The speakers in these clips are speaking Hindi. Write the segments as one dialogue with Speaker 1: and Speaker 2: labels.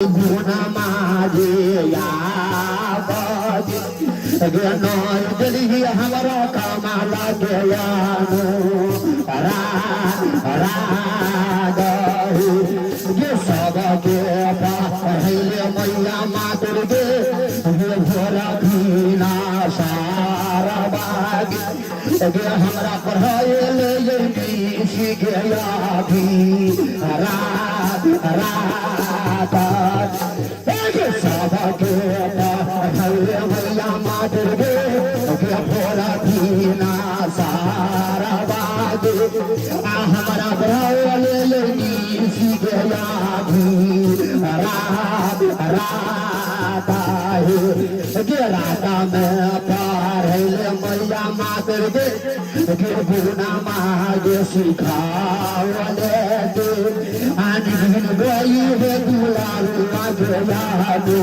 Speaker 1: Guna maje ya baji ganoy dili hamara kamala gayano ra ra gahi ye sabage pa hele maiya maturge ye bhora dhina sara bagi ge hamara padhaye le ye si gaya bhi ra ra Sabake Hare Maya Maturge Bhora Dhina Sarabage Hamara Brahale Leni Sigaya Bhi Rata Rata Mein Par Hare Maya Maturge Bhuna Mage Sikhawale Ani Bhai He Dularu Magayadu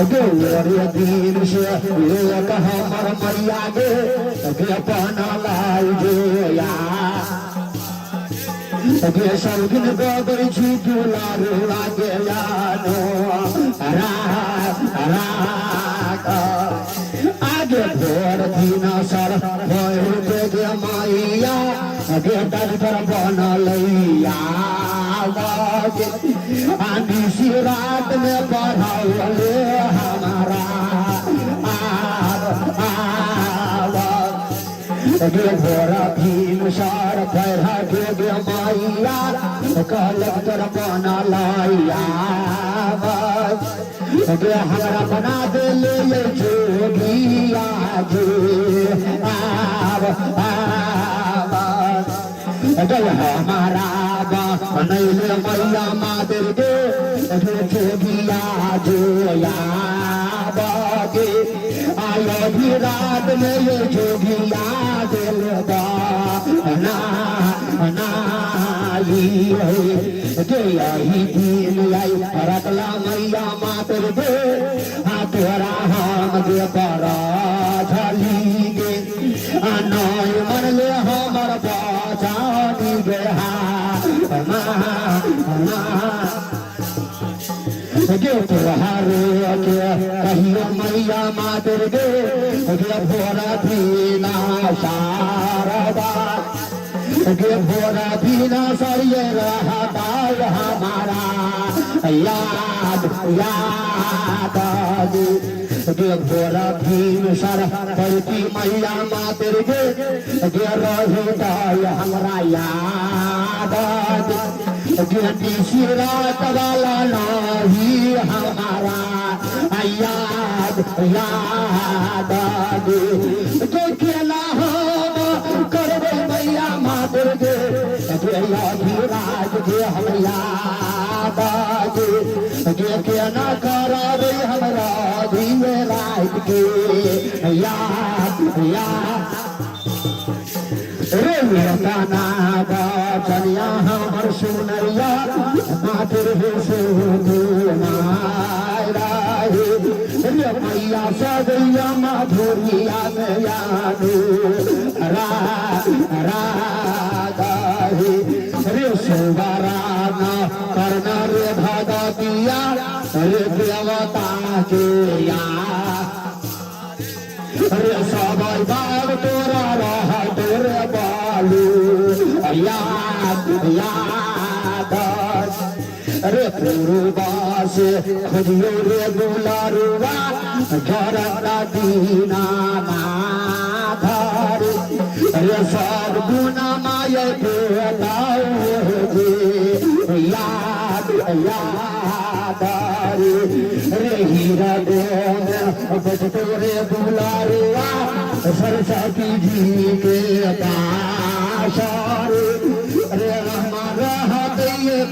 Speaker 1: Gloria Dinsha Yoka Hamar Mayage Gapana Laija Gesargin Gogar Chitularu Magayadu Age Bhora Dhina Sara Bhai Maya Age Dar Bana Laiya Ani Sirat में पढ़ाओले हमारा गे भोरा भीम सार पैरा गे माइया कलेक्टर बना लाइया गे हमारा बना दे ले जोगिया जय हमारा नैले मैया मातर गे जोगिया जोया बागे आयो भी रात में ये जोगिया दिल यही दिन आई रतला मैया मातर गे तोरा हम गे बड़ा झली गे नय मन ले हमर बाजानी गे गे तोहारे के कहियो मैया मातर गे भोरा धीना शारदा गे भोरा धीना सरिये रहता हमारा याद गे भोरा भीम सर करती मैया मातर गे रहता हमारा याद गे सिरात वाला नहीं हमारा याद गे केला हम करबे मैया मातर गे राज गे हम याद गे केना करबे हमरा धीमे रात के याद रे गाना चनिया हमर सुनैया मातर हे रे मैया सदैया माधुरिया में यादू रे सुबराना करना रे भगतिया रे देवता के रे सबै बाग तोरा रह तोरे बालू याद रे पूर्वा से खुदियो रे दुलारुआ झरना दीना माधर रे सब गुना माये गे याद रे हीरा गोन बजतो रे दुलारुआ सरस्वती जी के पास रे हमारा हृदय